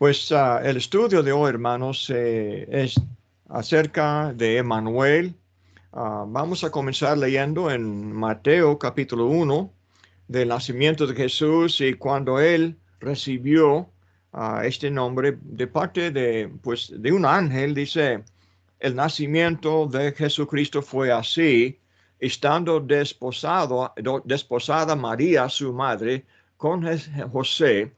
El estudio de hoy, hermanos, es acerca de Emmanuel. Vamos a comenzar leyendo en Mateo capítulo 1 del nacimiento de Jesús y cuando él recibió este nombre de parte de un ángel. Dice, el nacimiento de Jesucristo fue así, estando desposada María, su madre, con José.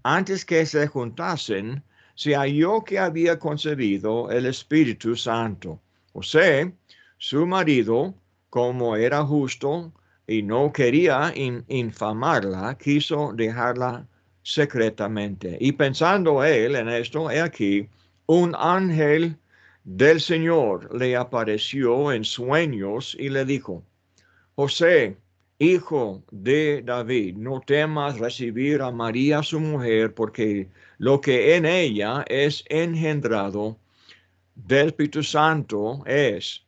Antes que se juntasen, se halló que había concebido el Espíritu Santo. José, su marido, como era justo y no quería infamarla, quiso dejarla secretamente. Y pensando él en esto, he aquí, un ángel del Señor le apareció en sueños y le dijo: José, hijo de David, no temas recibir a María su mujer, porque lo que en ella es engendrado del Espíritu Santo es,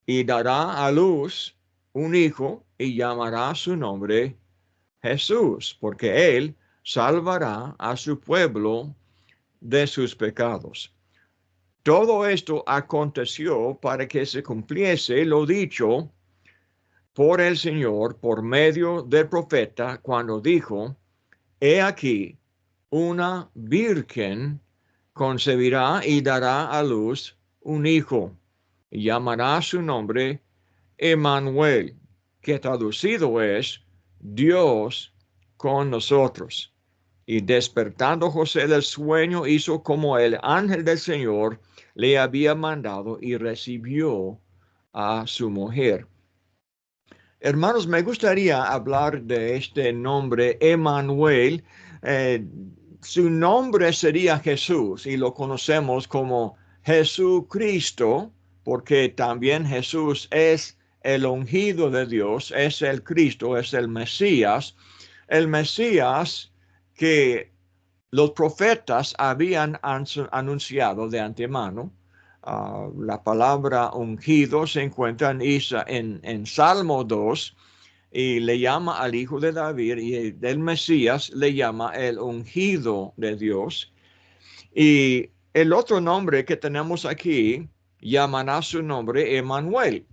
y dará a luz un hijo y llamará su nombre Jesús, porque él salvará a su pueblo de sus pecados. Todo esto aconteció para que se cumpliese lo dicho por el Señor por medio del profeta cuando dijo: He aquí, una virgen concebirá y dará a luz un hijo, y llamará su nombre Emmanuel, que traducido es Dios con nosotros. Y despertando José del sueño, hizo como el ángel del Señor le había mandado y recibió a su mujer. Hermanos, me gustaría hablar de este nombre, Emmanuel. Eh, Su nombre sería Jesús y lo conocemos como Jesucristo, porque también Jesús es el ungido de Dios, es el Cristo, es el Mesías que los profetas habían anunciado de antemano. La palabra ungido se encuentra en Salmo 2 y le llama al hijo de David, y del Mesías le llama el ungido de Dios. Y el otro nombre que tenemos aquí llamará su nombre Emmanuel.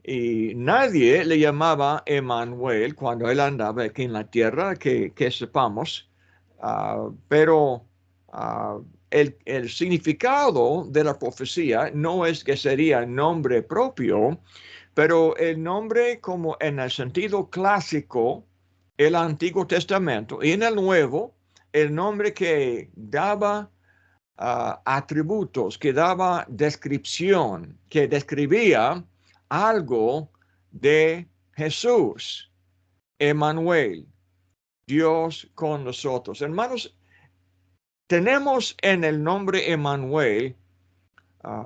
Y nadie le llamaba Emmanuel cuando él andaba aquí en la tierra, que sepamos. Pero uh, el significado de la profecía no es que sería nombre propio, pero el nombre como en el sentido clásico, el Antiguo Testamento, y en el Nuevo, el nombre que daba atributos, que daba descripción, que describía algo de Jesús, Emmanuel, Dios con nosotros. Hermanos, tenemos en el nombre Emmanuel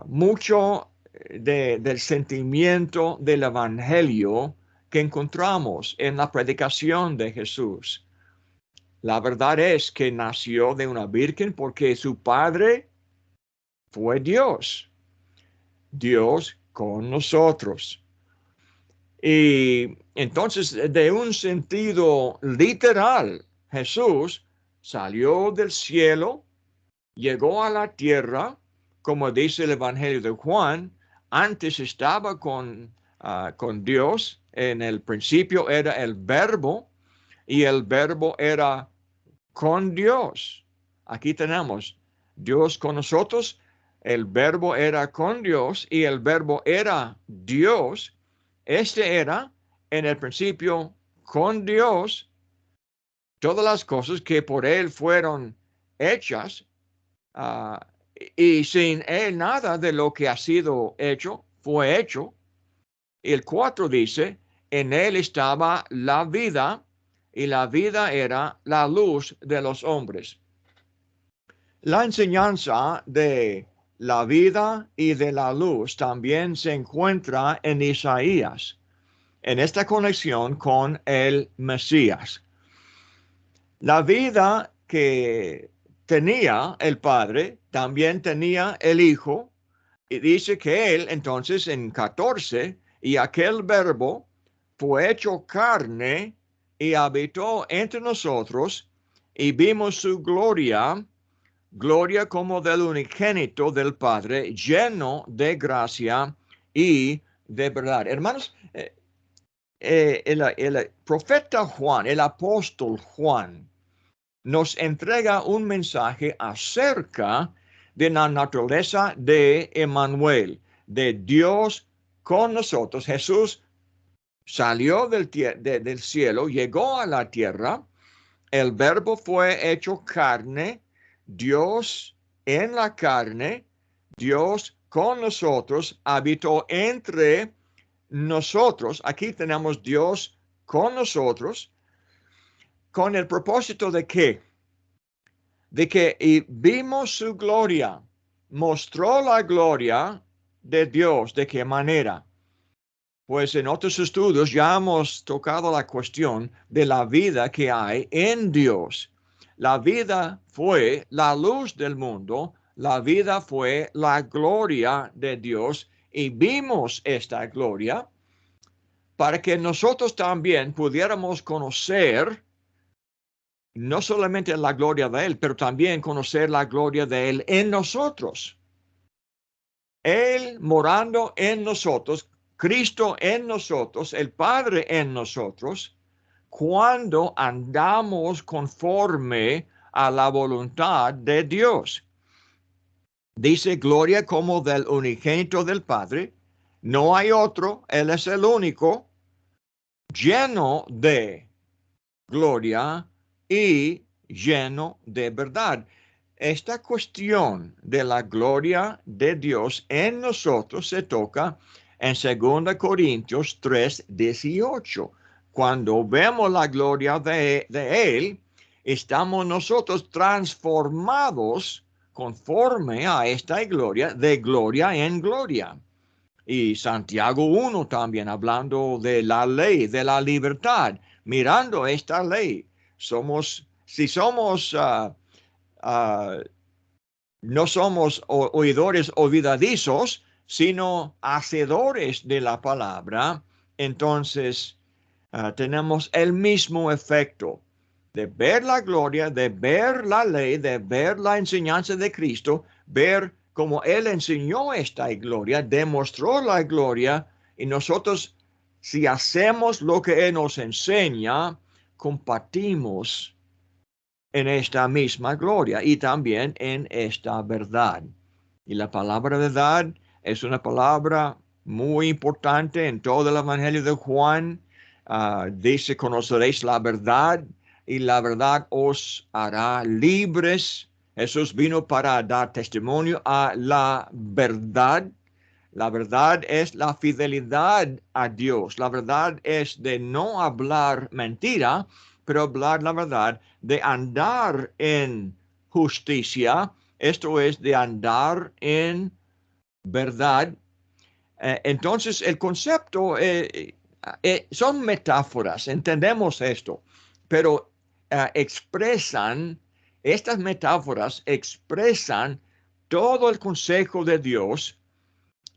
mucho del sentimiento del Evangelio que encontramos en la predicación de Jesús. La verdad es que nació de una virgen porque su padre fue Dios, Dios con nosotros. Y entonces, de un sentido literal, Jesús salió del cielo, llegó a la tierra, como dice el Evangelio de Juan. Antes estaba con Dios, en el principio era el verbo, y el verbo era con Dios. Aquí tenemos Dios con nosotros, el verbo era con Dios y el verbo era Dios. Este era en el principio con Dios. Todas las cosas que por él fueron hechas, uh, y sin él nada de lo que ha sido hecho fue hecho. El 4 dice: en él estaba la vida y la vida era la luz de los hombres. La enseñanza de la vida y de la luz también se encuentra en Isaías, en esta conexión con el Mesías. La vida que tenía el Padre, también tenía el Hijo, y dice que él entonces en 14, y aquel verbo fue hecho carne y habitó entre nosotros, y vimos su gloria, gloria como del unigénito del Padre, lleno de gracia y de verdad. Hermanos, el profeta Juan, el apóstol Juan, nos entrega un mensaje acerca de la naturaleza de Emmanuel, de Dios con nosotros. Jesús salió del cielo, llegó a la tierra, el verbo fue hecho carne, Dios en la carne, Dios con nosotros, habitó entre nosotros. Aquí tenemos Dios con nosotros, con el propósito de qué? De que y vimos su gloria, mostró la gloria de Dios. ¿De qué manera? Pues en otros estudios ya hemos tocado la cuestión de la vida que hay en Dios. La vida fue la luz del mundo, la vida fue la gloria de Dios y vimos esta gloria para que nosotros también pudiéramos conocer no solamente la gloria de Él, pero también conocer la gloria de Él en nosotros. Él morando en nosotros, Cristo en nosotros, el Padre en nosotros, cuando andamos conforme a la voluntad de Dios. Dice gloria como del unigénito del Padre. No hay otro, Él es el único, lleno de gloria y lleno de verdad. Esta cuestión de la gloria de Dios en nosotros se toca en 2 Corintios 3:18. Cuando vemos la gloria de Él, estamos nosotros transformados conforme a esta gloria, de gloria en gloria. Y Santiago 1 también hablando de la ley, de la libertad, mirando esta ley. Si somos no somos oidores olvidadizos, sino hacedores de la palabra, entonces tenemos el mismo efecto de ver la gloria, de ver la ley, de ver la enseñanza de Cristo, ver cómo Él enseñó esta gloria, demostró la gloria, y nosotros, si hacemos lo que Él nos enseña, compartimos en esta misma gloria y también en esta verdad. Y la palabra verdad es una palabra muy importante en todo el Evangelio de Juan. Dice, conoceréis la verdad y la verdad os hará libres. Jesús vino para dar testimonio a la verdad. La verdad es la fidelidad a Dios. La verdad es de no hablar mentira, pero hablar la verdad, de andar en justicia, esto es de andar en verdad. Entonces, el concepto son metáforas, entendemos esto, pero estas metáforas expresan todo el consejo de Dios,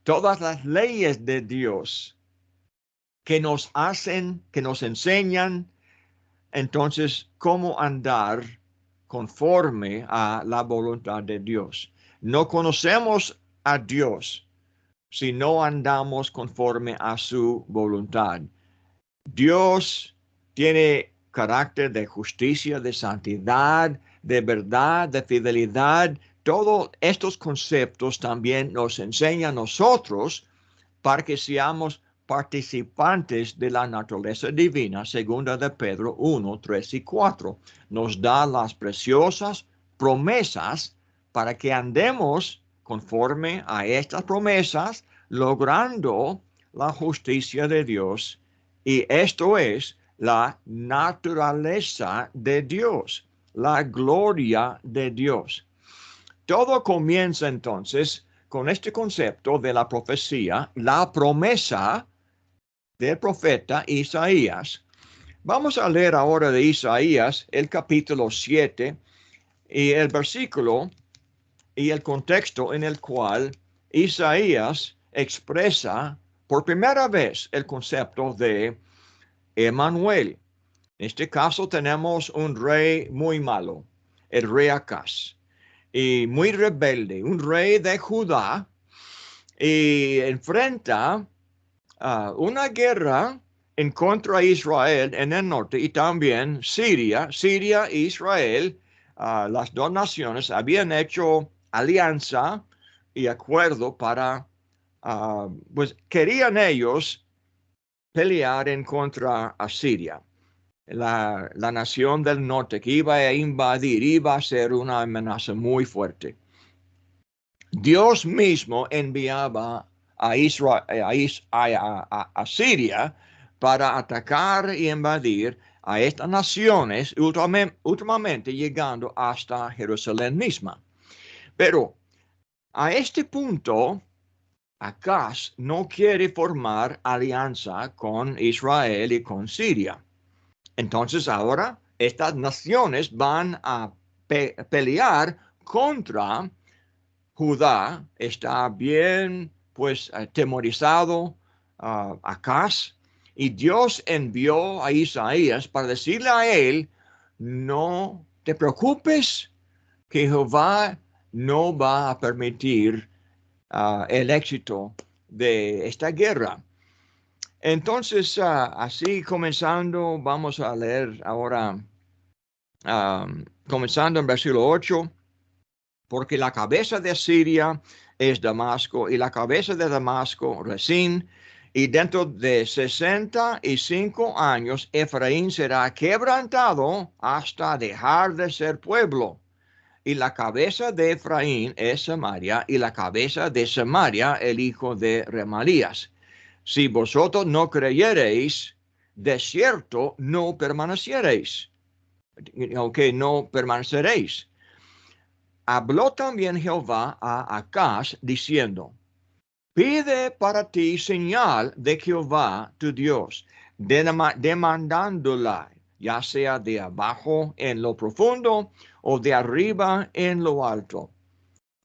todas las leyes de Dios que nos hacen, que nos enseñan, entonces, cómo andar conforme a la voluntad de Dios. No conocemos a Dios si no andamos conforme a su voluntad. Dios tiene carácter de justicia, de santidad, de verdad, de fidelidad. Todos estos conceptos también nos enseñan a nosotros para que seamos participantes de la naturaleza divina, segunda de Pedro 1, 3 y 4. Nos da las preciosas promesas para que andemos conforme a estas promesas, logrando la justicia de Dios. Y esto es la naturaleza de Dios, la gloria de Dios. Todo comienza entonces con este concepto de la profecía, la promesa del profeta Isaías. Vamos a leer ahora de Isaías el capítulo 7 y el versículo y el contexto en el cual Isaías expresa por primera vez el concepto de Emmanuel. En este caso tenemos un rey muy malo, el rey Acaz. y muy rebelde, un rey de Judá, y enfrenta una guerra en contra de Israel en el norte y también Siria e Israel, las dos naciones habían hecho alianza y acuerdo para, pues querían ellos pelear en contra a Siria, la nación del norte que iba a invadir, iba a ser una amenaza muy fuerte. Dios mismo enviaba a Siria para atacar y invadir a estas naciones, últimamente llegando hasta Jerusalén misma. Pero a este punto, Acaz no quiere formar alianza con Israel y con Siria. Entonces ahora estas naciones van a pelear contra Judá. Está bien, pues, temorizado Acaz, y Dios envió a Isaías para decirle a él: no te preocupes, que Jehová no va a permitir el éxito de esta guerra. Entonces, así comenzando, vamos a leer ahora, comenzando en versículo 8. Porque la cabeza de Siria es Damasco, y la cabeza de Damasco, Resín, y dentro de 65 años Efraín será quebrantado hasta dejar de ser pueblo. Y la cabeza de Efraín es Samaria, y la cabeza de Samaria el hijo de Remalías. Si vosotros no creyereis, de cierto no permaneceréis. Aunque no permaneceréis. Habló también Jehová a Acaz diciendo: pide para ti señal de Jehová tu Dios, demandándola, ya sea de abajo en lo profundo o de arriba en lo alto.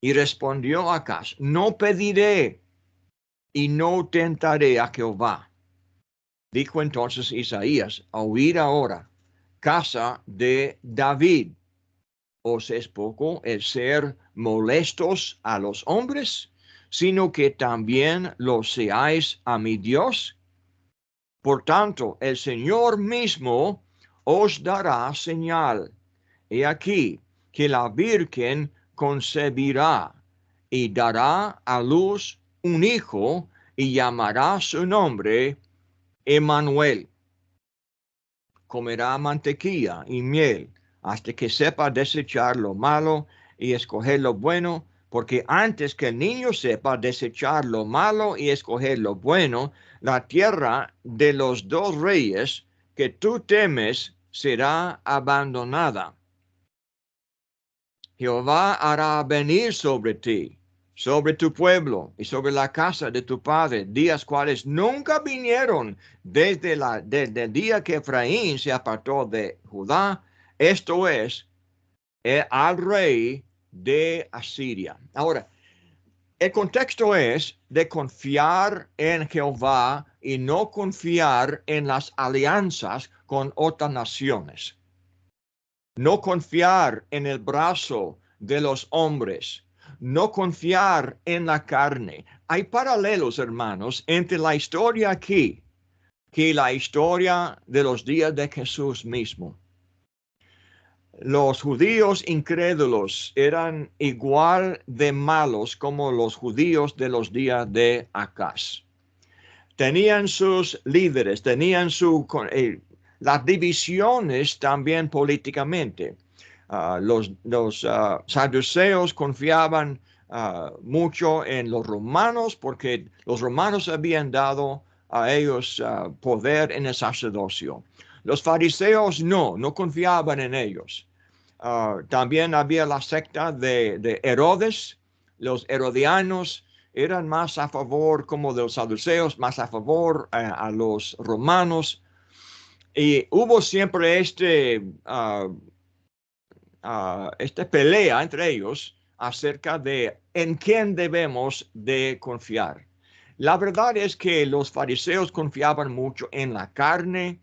Y respondió Acaz: no pediré y no tentaré a Jehová. Dijo entonces Isaías: oíd ahora, casa de David. ¿Os es poco el ser molestos a los hombres, sino que también lo seáis a mi Dios? Por tanto, el Señor mismo os dará señal. He aquí que la Virgen concebirá y dará a luz un hijo, y llamará su nombre Emmanuel. Comerá mantequilla y miel hasta que sepa desechar lo malo y escoger lo bueno, porque antes que el niño sepa desechar lo malo y escoger lo bueno, la tierra de los dos reyes que tú temes será abandonada. Jehová hará venir sobre ti, sobre tu pueblo y sobre la casa de tu padre, días cuales nunca vinieron desde el día que Efraín se apartó de Judá, esto es, al rey de Asiria. Ahora, el contexto es de confiar en Jehová y no confiar en las alianzas con otras naciones. No confiar en el brazo de los hombres, no confiar en la carne. Hay paralelos, hermanos, entre la historia aquí que la historia de los días de Jesús mismo. Los judíos incrédulos eran igual de malos como los judíos de los días de Acaz. Tenían sus líderes, tenían las divisiones también políticamente. Los saduceos confiaban mucho en los romanos porque los romanos habían dado a ellos poder en el sacerdocio. Los fariseos no confiaban en ellos. También había la secta de Herodes. Los herodianos eran más a favor como de los saduceos, más a favor a los romanos. Y hubo siempre esta pelea entre ellos acerca de en quién debemos de confiar. La verdad es que los fariseos confiaban mucho en la carne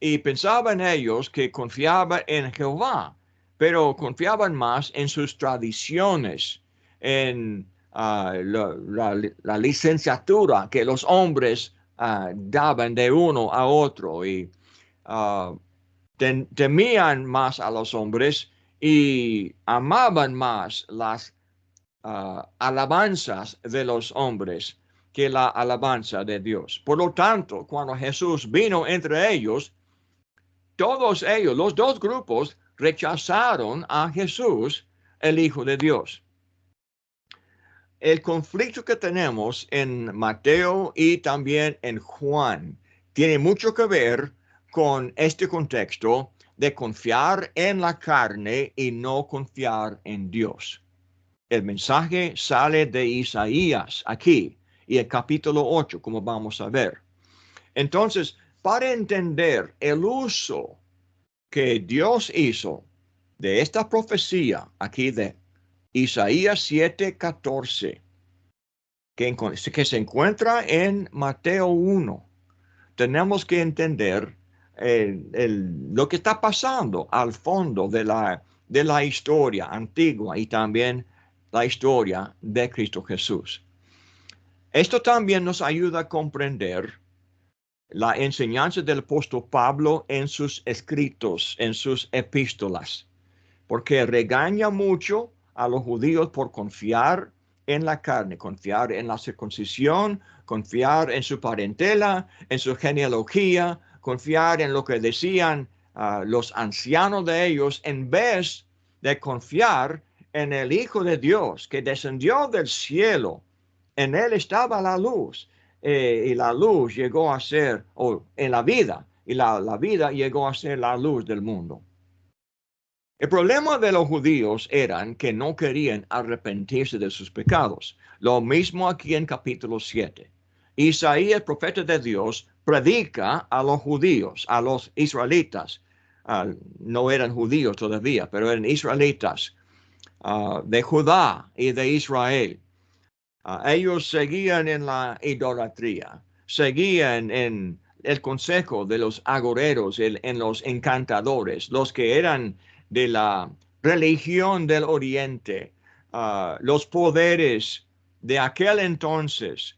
y pensaban ellos que confiaban en Jehová, pero confiaban más en sus tradiciones, en la licenciatura que los hombres daban de uno a otro y temían más a los hombres y amaban más las alabanzas de los hombres que la alabanza de Dios. Por lo tanto, cuando Jesús vino entre ellos, todos ellos, los dos grupos, rechazaron a Jesús, el Hijo de Dios. El conflicto que tenemos en Mateo y también en Juan tiene mucho que ver con este contexto de confiar en la carne y no confiar en Dios. El mensaje sale de Isaías aquí y el capítulo 8, como vamos a ver. Entonces, para entender el uso que Dios hizo de esta profecía aquí de Isaías 7:14, que se encuentra en Mateo 1, tenemos que entender lo que está pasando al fondo de la historia antigua y también la historia de Cristo Jesús. Esto también nos ayuda a comprender la enseñanza del apóstol Pablo en sus escritos, en sus epístolas, porque regaña mucho a los judíos por confiar en la carne, confiar en la circuncisión, confiar en su parentela, en su genealogía, confiar en lo que decían los ancianos de ellos, en vez de confiar en el Hijo de Dios que descendió del cielo. En él estaba la luz, y la luz llegó a ser, en la vida, y la vida llegó a ser la luz del mundo. El problema de los judíos eran que no querían arrepentirse de sus pecados. Lo mismo aquí en capítulo 7. Isaías, profeta de Dios, predica a los judíos, a los israelitas. No eran judíos todavía, pero eran israelitas de Judá y de Israel. Ellos seguían en la idolatría, seguían en el consejo de los agoreros, en los encantadores, los que eran de la religión del oriente, los poderes de aquel entonces,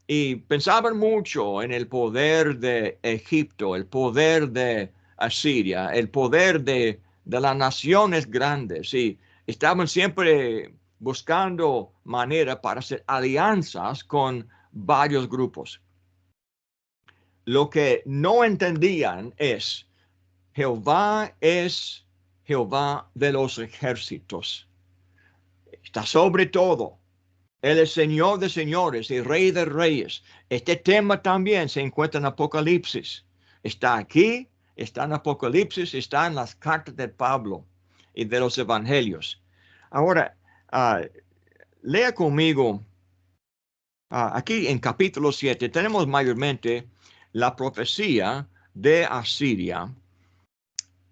y pensaban mucho en el poder de Egipto, el poder de Asiria, el poder de las naciones grandes, y estaban siempre buscando manera para hacer alianzas con varios grupos. Lo que no entendían es Jehová de los ejércitos. Está sobre todo. Él es Señor de señores y Rey de reyes. Este tema también se encuentra en Apocalipsis. Está aquí, está en Apocalipsis, está en las cartas de Pablo y de los evangelios. Ahora, lea conmigo. Aquí en capítulo 7 tenemos mayormente la profecía de Asiria.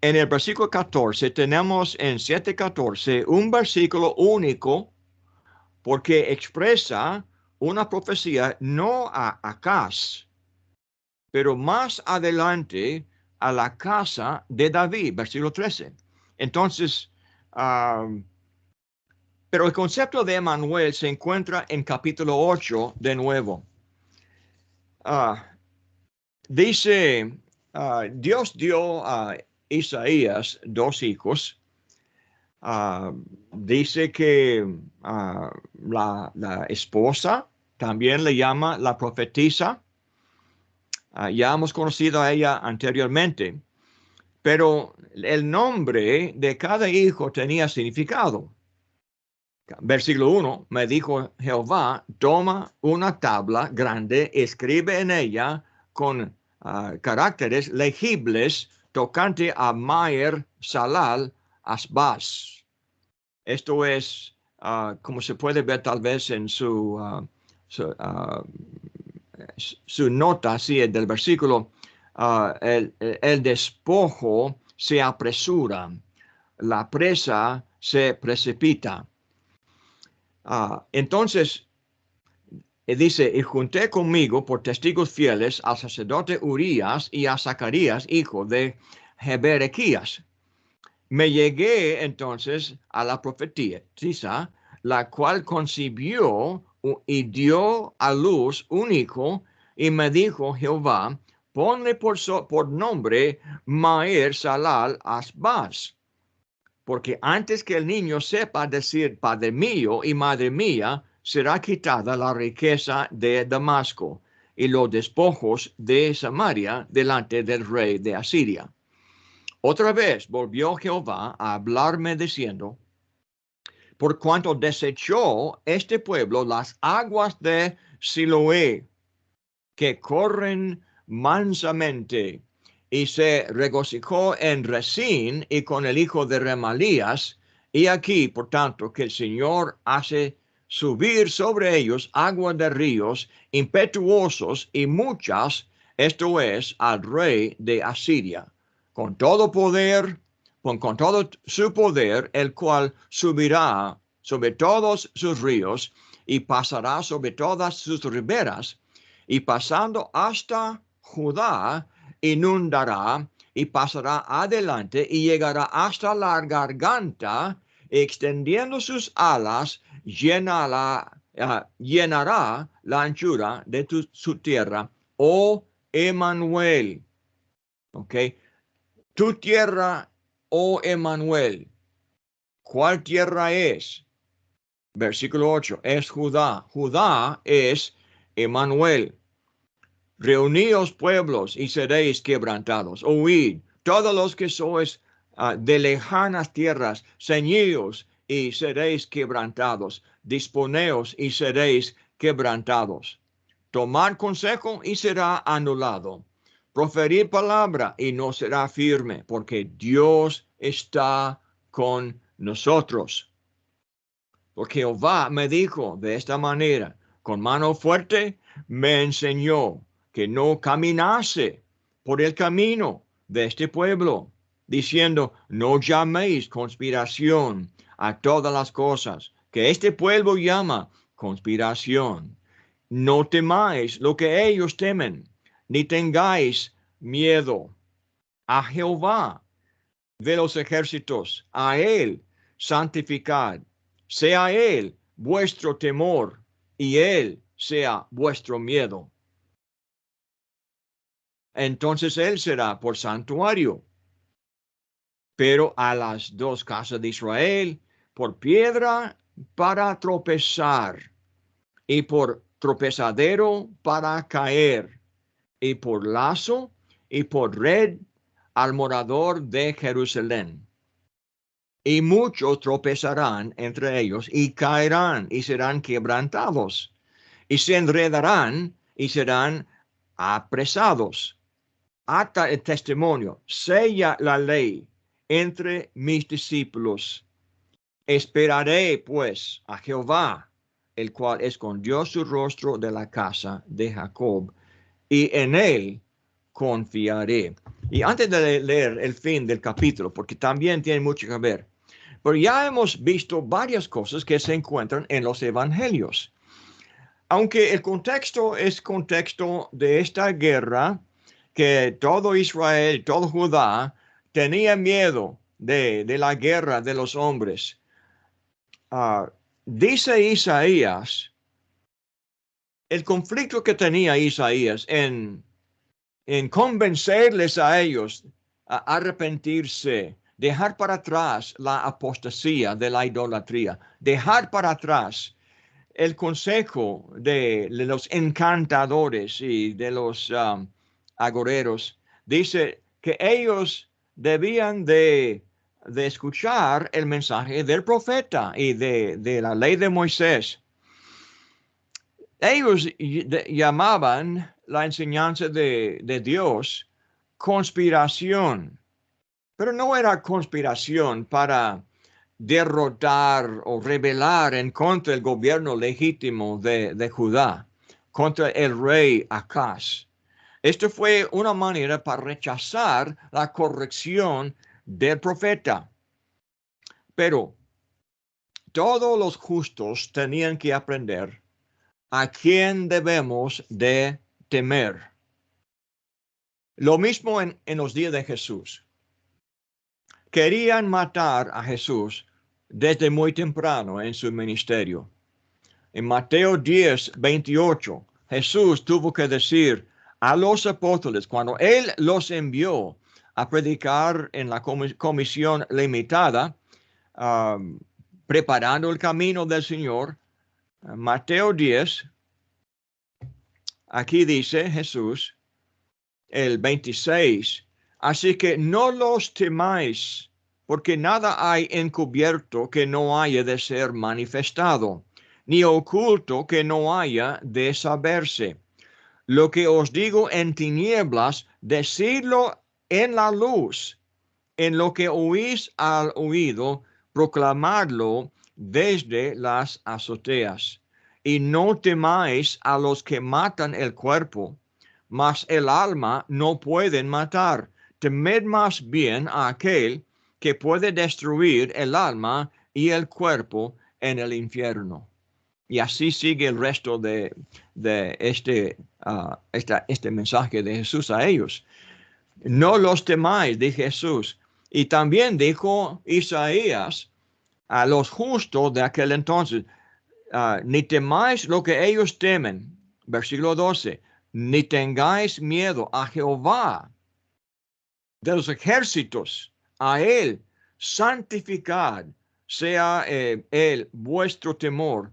En el versículo 14 tenemos en 7:14 un versículo único porque expresa una profecía no a Acaz, pero más adelante a la casa de David, versículo 13. Entonces, pero el concepto de Emmanuel se encuentra en capítulo 8 de nuevo. Dice, Dios dio a Isaías 2 hijos. Dice que la esposa también le llama la profetisa. Ya hemos conocido a ella anteriormente, pero el nombre de cada hijo tenía significado. Versículo 1, me dijo Jehová, toma una tabla grande, escribe en ella con caracteres legibles tocante a Maher Salal Asbaz. Esto es, como se puede ver tal vez en su nota, así, del versículo, el despojo se apresura, la presa se precipita. Entonces, dice, y junté conmigo por testigos fieles al sacerdote Urías y a Zacarías, hijo de Jeberequías. Me llegué entonces a la profetisa, la cual concibió y dio a luz un hijo, y me dijo Jehová, ponle por nombre Maher Salal Asbaz, porque antes que el niño sepa decir Padre mío y Madre mía, será quitada la riqueza de Damasco y los despojos de Samaria delante del rey de Asiria. Otra vez volvió Jehová a hablarme diciendo, por cuanto desechó este pueblo las aguas de Siloé, que corren mansamente, y se regocijó en Resín y con el hijo de Remalías, y aquí, por tanto, que el Señor hace subir sobre ellos aguas de ríos impetuosos y muchas, esto es, al rey de Asiria, con todo poder, con todo su poder, el cual subirá sobre todos sus ríos y pasará sobre todas sus riberas, y pasando hasta Judá, inundará y pasará adelante y llegará hasta la garganta, extendiendo sus alas, llenará la anchura de su tierra, oh Emmanuel. ¿Ok? Tu tierra, oh Emmanuel. ¿Cuál tierra es? Versículo 8, es Judá. Judá es Emmanuel. Reuníos pueblos y seréis quebrantados. Oíd, todos los que sois de lejanas tierras, ceñíos y seréis quebrantados. Disponeos y seréis quebrantados. Tomad consejo y será anulado. Proferir palabra y no será firme, porque Dios está con nosotros. Porque Jehová me dijo de esta manera, con mano fuerte me enseñó que no caminase por el camino de este pueblo, diciendo, no llaméis conspiración a todas las cosas que este pueblo llama conspiración. No temáis lo que ellos temen, ni tengáis miedo. A Jehová de los ejércitos, a él santificad, sea él vuestro temor y él sea vuestro miedo. Entonces él será por santuario, pero a las dos casas de Israel por piedra para tropezar y por tropezadero para caer y por lazo y por red al morador de Jerusalén. Y muchos tropezarán entre ellos y caerán y serán quebrantados y se enredarán y serán apresados. Ata el testimonio, sella la ley entre mis discípulos. Esperaré pues a Jehová, el cual escondió su rostro de la casa de Jacob, y en él confiaré. Y antes de leer el fin del capítulo, porque también tiene mucho que ver, pero ya hemos visto varias cosas que se encuentran en los evangelios. Aunque el contexto es contexto de esta guerra, que todo Israel, todo Judá, tenía miedo de la guerra de los hombres. Dice Isaías, el conflicto que tenía Isaías en convencerles a ellos a arrepentirse, dejar para atrás la apostasía de la idolatría, dejar para atrás el consejo de los encantadores y de los agoreros. Dice que ellos debían de escuchar el mensaje del profeta y de la ley de Moisés. Ellos llamaban la enseñanza de Dios conspiración, pero no era conspiración para derrotar o rebelar en contra del gobierno legítimo de Judá, contra el rey Acaz. Esto fue una manera para rechazar la corrección del profeta. Pero todos los justos tenían que aprender a quién debemos de temer. Lo mismo en los días de Jesús. querían matar a Jesús desde muy temprano en su ministerio. En Mateo 10:28, Jesús tuvo que decir a los apóstoles, cuando él los envió a predicar en la comisión limitada, preparando el camino del Señor. Mateo 10, aquí dice Jesús, el 26, así que no los temáis, porque nada hay encubierto que no haya de ser manifestado, ni oculto que no haya de saberse. Lo que os digo en tinieblas, decidlo en la luz. En lo que oís al oído, proclamadlo desde las azoteas. Y no temáis a los que matan el cuerpo, mas el alma no pueden matar. Temed más bien a aquel que puede destruir el alma y el cuerpo en el infierno. Y así sigue el resto de este mensaje de Jesús a ellos. No los temáis, dice Jesús. Y también dijo Isaías a los justos de aquel entonces, ni temáis lo que ellos temen. Versículo 12, ni tengáis miedo a Jehová de los ejércitos, a él santificad, sea él vuestro temor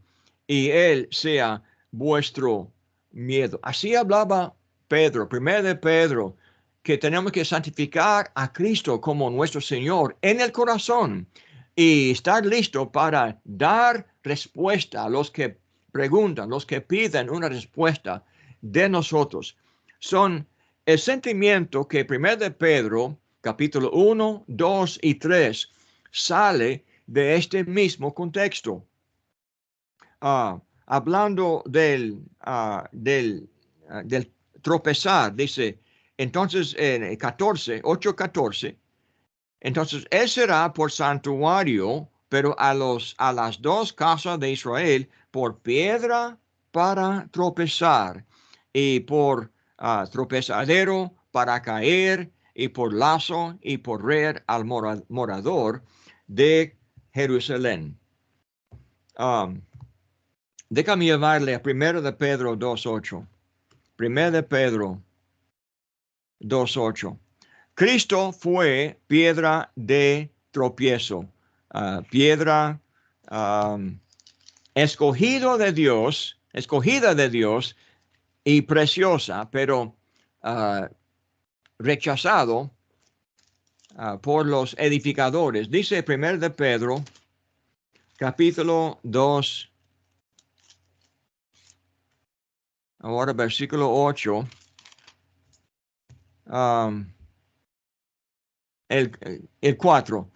y él sea vuestro miedo. Así hablaba Pedro, primero de Pedro, que tenemos que santificar a Cristo como nuestro Señor en el corazón y estar listo para dar respuesta a los que preguntan, los que piden una respuesta de nosotros. Son el sentimiento que 1 de Pedro, capítulo 1, 2 y 3, sale de este mismo contexto. Hablando del tropezar, dice, entonces en 8:14, entonces él será por santuario, pero a las dos casas de Israel por piedra para tropezar y por tropezadero para caer y por lazo y por red al morador de Jerusalén. Déjame llevarle a 1 de Pedro 2:8. 1 de Pedro 2:8. Cristo fue piedra de tropiezo, piedra escogida de Dios y preciosa, pero rechazado por los edificadores. Dice 1 de Pedro, capítulo 2, ahora versículo 8. El 4.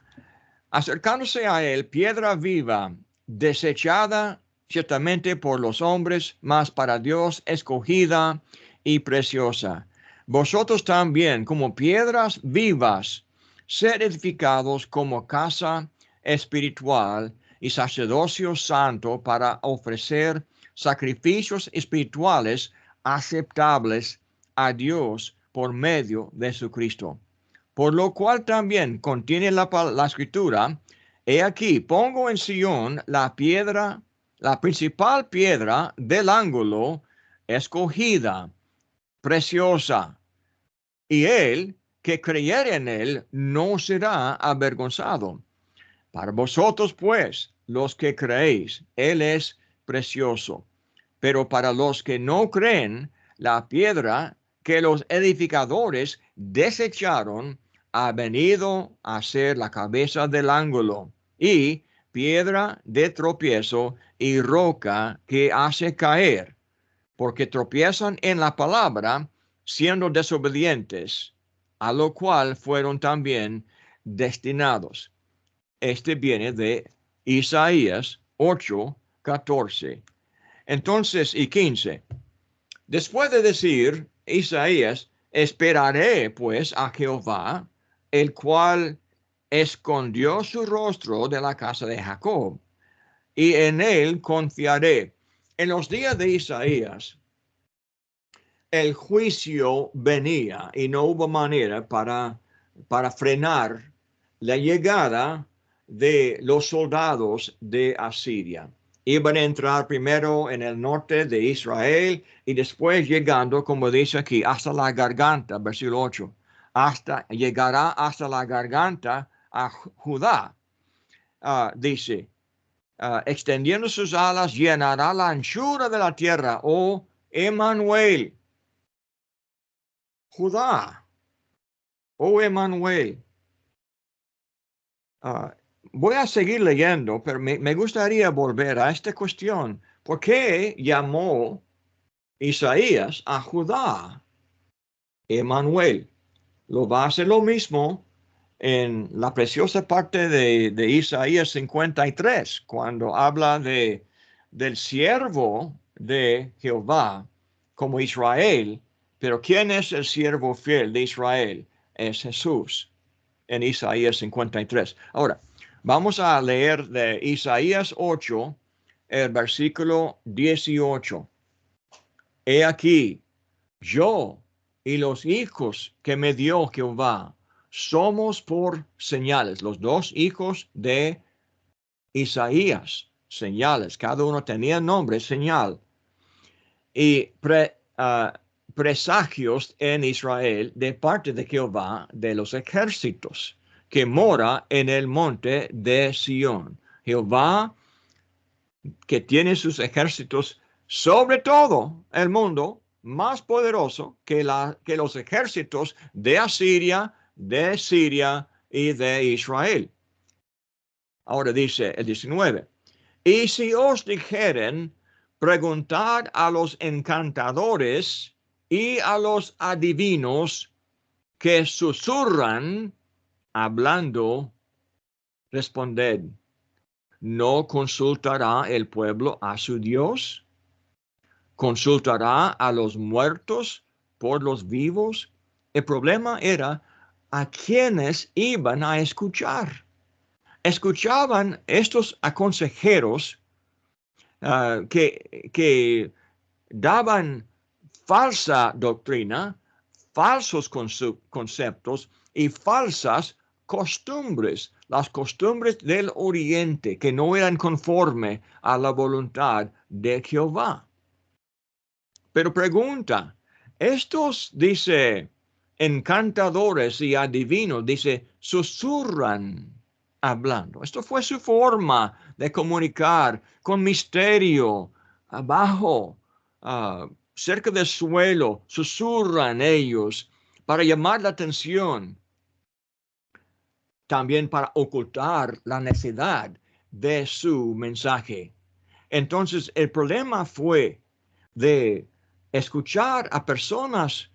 Acercándose a él, piedra viva, desechada ciertamente por los hombres, mas para Dios escogida y preciosa. Vosotros también, como piedras vivas, sed edificados como casa espiritual y sacerdocio santo para ofrecer sacrificios espirituales aceptables a Dios por medio de Jesucristo. Por lo cual también contiene la escritura, he aquí, pongo en Sión la piedra, la principal piedra del ángulo, escogida, preciosa, y él que creyere en él no será avergonzado. Para vosotros, pues, los que creéis, él es precioso. Pero para los que no creen, la piedra que los edificadores desecharon ha venido a ser la cabeza del ángulo y piedra de tropiezo y roca que hace caer, porque tropiezan en la palabra siendo desobedientes, a lo cual fueron también destinados. Este viene de Isaías 8:14. Entonces, y 15. Después de decir Isaías, esperaré pues a Jehová, el cual escondió su rostro de la casa de Jacob, y en él confiaré. En los días de Isaías, el juicio venía y no hubo manera para frenar la llegada de los soldados de Asiria. Iban a entrar primero en el norte de Israel y después llegando, como dice aquí, hasta la garganta, versículo 8, llegará hasta la garganta a Judá. Dice, extendiendo sus alas, llenará la anchura de la tierra, oh Emmanuel. Judá, oh Emmanuel. Voy a seguir leyendo, pero me gustaría volver a esta cuestión. ¿Por qué llamó Isaías a Judá Emmanuel? Lo va a hacer lo mismo en la preciosa parte de Isaías 53, cuando habla del siervo de Jehová como Israel. Pero ¿quién es el siervo fiel de Israel? Es Jesús, en Isaías 53. Ahora, vamos a leer de Isaías 8, el versículo 18. He aquí, yo y los hijos que me dio Jehová somos por señales. Los dos hijos de Isaías, señales. Cada uno tenía nombre, señal. Y presagios en Israel de parte de Jehová de los ejércitos, que mora en el monte de Sión. Jehová, que tiene sus ejércitos sobre todo el mundo, más poderoso que los ejércitos de Asiria, de Siria y de Israel. Ahora dice el 19, y si os dijeren, preguntad a los encantadores y a los adivinos que susurran hablando, responded, ¿no consultará el pueblo a su Dios? ¿Consultará a los muertos por los vivos? El problema era a quienes iban a escuchar. Escuchaban estos consejeros que daban falsa doctrina, falsos conceptos y falsas costumbres, las costumbres del oriente que no eran conforme a la voluntad de Jehová. Pero pregunta, estos, dice, encantadores y adivinos, dice, susurran hablando. Esto fue su forma de comunicar con misterio, abajo, cerca del suelo, susurran ellos para llamar la atención, también para ocultar la necesidad de su mensaje. Entonces, el problema fue de escuchar a personas,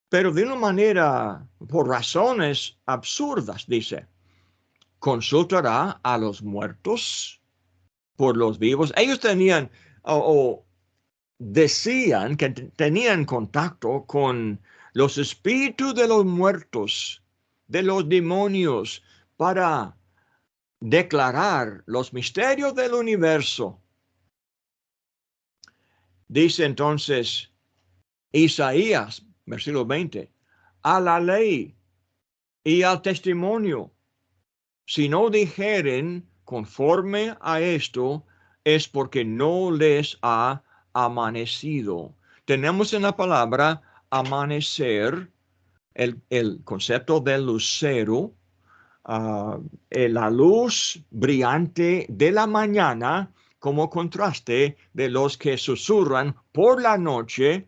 pero de una manera, por razones absurdas, dice, consultará a los muertos por los vivos. Ellos tenían o decían que tenían contacto con los espíritus de los muertos, de los demonios, para declarar los misterios del universo. Dice entonces Isaías, versículo 20, a la ley y al testimonio, si no dijeren conforme a esto, es porque no les ha amanecido. Tenemos en la palabra amanecer el concepto del lucero, la luz brillante de la mañana como contraste de los que susurran por la noche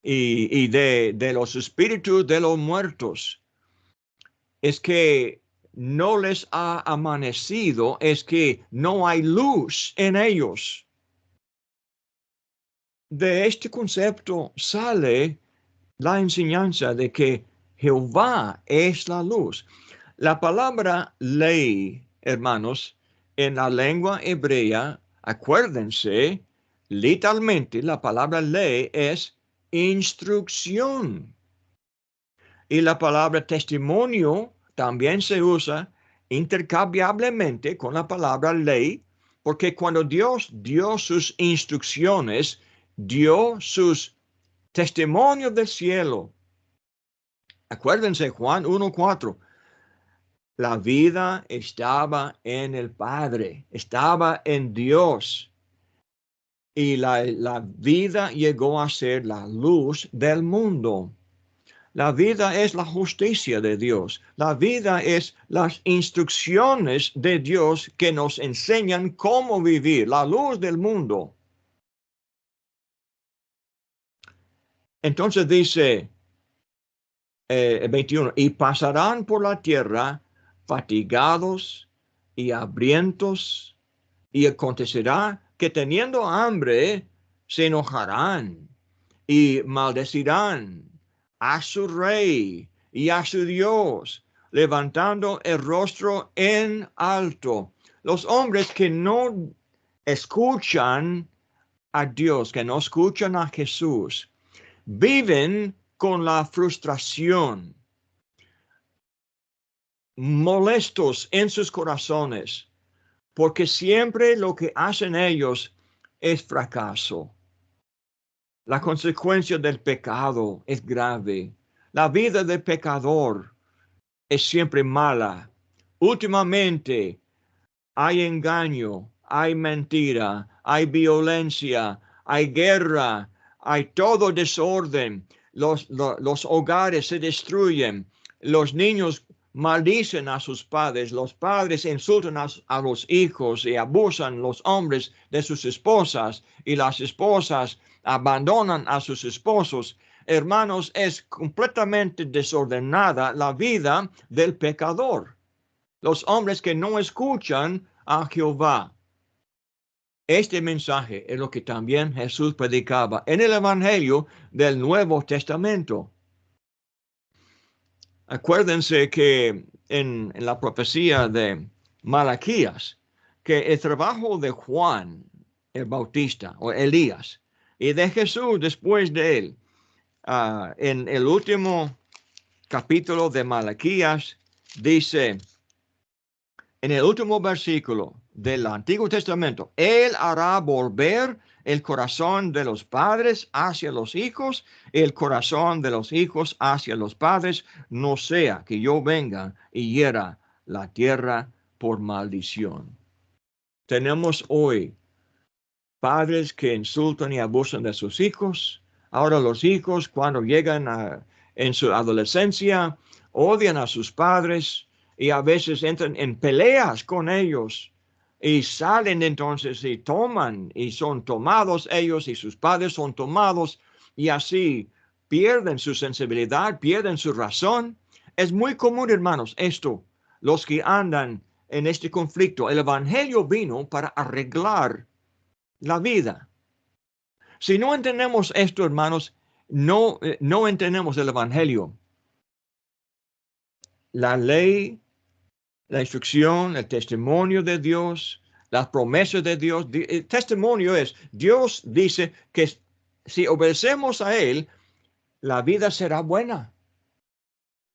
y de los espíritus de los muertos. Es que no les ha amanecido, es que no hay luz en ellos. De este concepto sale la enseñanza de que Jehová es la luz. La palabra ley, hermanos, en la lengua hebrea, acuérdense, literalmente la palabra ley es instrucción. Y la palabra testimonio también se usa intercambiablemente con la palabra ley, porque cuando Dios dio sus instrucciones, dio sus testimonios del cielo Acuérdense, Juan 1:4. La vida estaba en el Padre, estaba en Dios. Y la vida llegó a ser la luz del mundo. La vida es la justicia de Dios. La vida es las instrucciones de Dios que nos enseñan cómo vivir, la luz del mundo. Entonces dice 21, y pasarán por la tierra fatigados y hambrientos, y acontecerá que teniendo hambre se enojarán y maldecirán a su rey y a su Dios, levantando el rostro en alto. Los hombres que no escuchan a Dios, que no escuchan a Jesús, viven con la frustración, molestos en sus corazones, porque siempre lo que hacen ellos es fracaso. La consecuencia del pecado es grave. La vida del pecador es siempre mala. Últimamente hay engaño, hay mentira, hay violencia, hay guerra, hay todo desorden. Los hogares se destruyen. Los niños maldicen a sus padres. Los padres insultan a los hijos y abusan los hombres de sus esposas. Y las esposas abandonan a sus esposos. Hermanos, es completamente desordenada la vida del pecador. Los hombres que no escuchan a Jehová. Este mensaje es lo que también Jesús predicaba en el Evangelio del Nuevo Testamento. Acuérdense que en la profecía de Malaquías, que el trabajo de Juan el Bautista o Elías y de Jesús después de él, en el último capítulo de Malaquías, dice, en el último versículo del Antiguo Testamento, Él hará volver el corazón de los padres hacia los hijos, el corazón de los hijos hacia los padres, no sea que yo venga y hiera la tierra por maldición. Tenemos hoy padres que insultan y abusan de sus hijos. Ahora los hijos, cuando llegan en su adolescencia, odian a sus padres y a veces entran en peleas con ellos y salen entonces y toman y son tomados ellos y sus padres son tomados y así pierden su sensibilidad, pierden su razón. Es muy común, hermanos, esto, los que andan en este conflicto. El Evangelio vino para arreglar la vida. Si no entendemos esto, hermanos, no entendemos el Evangelio. La ley, la instrucción, el testimonio de Dios, las promesas de Dios. El testimonio es, Dios dice que si obedecemos a Él, la vida será buena.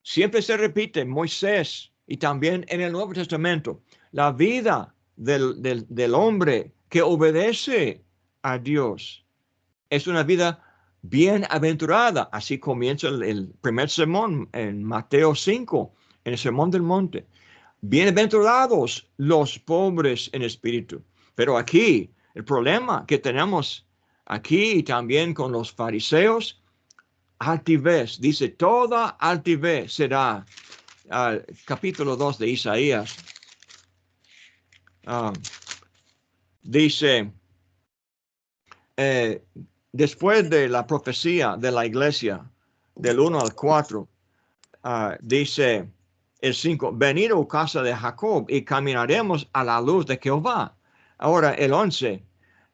Siempre se repite en Moisés y también en el Nuevo Testamento. La vida del hombre que obedece a Dios es una vida bienaventurada. Así comienza el primer sermón en Mateo 5, en el Sermón del Monte. Bienaventurados los pobres en espíritu. Pero aquí, el problema que tenemos aquí también con los fariseos, altivez, dice, toda altivez será, capítulo 2 de Isaías, dice, después de la profecía de la iglesia, del 1 al 4, dice el 5, venid, oh casa de Jacob, y caminaremos a la luz de Jehová. Ahora el 11,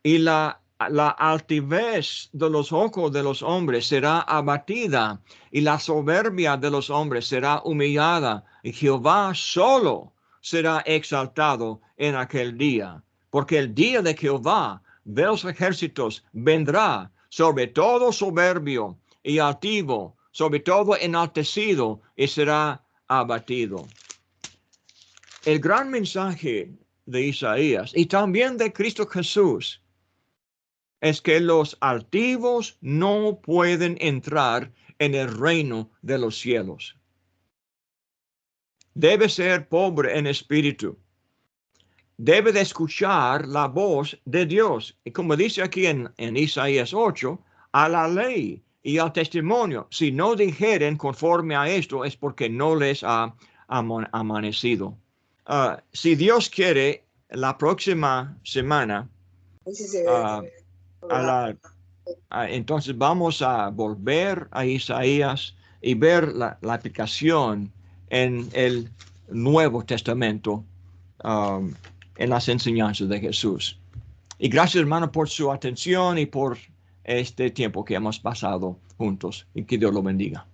y la altivez de los ojos de los hombres será abatida, y la soberbia de los hombres será humillada, y Jehová solo será exaltado en aquel día, porque el día de Jehová de los ejércitos vendrá sobre todo soberbio y altivo, sobre todo enaltecido, y será abatido. El gran mensaje de Isaías y también de Cristo Jesús es que los altivos no pueden entrar en el reino de los cielos. Debe ser pobre en espíritu. Debe de escuchar la voz de Dios. Y como dice aquí en Isaías 8, a la ley y al testimonio. Si no dijeren conforme a esto, es porque no les ha amanecido. Si Dios quiere, la próxima semana, entonces vamos a volver a Isaías y ver la aplicación en el Nuevo Testamento, en las enseñanzas de Jesús. Y gracias, hermano, por su atención y por este tiempo que hemos pasado juntos. Y que Dios lo bendiga.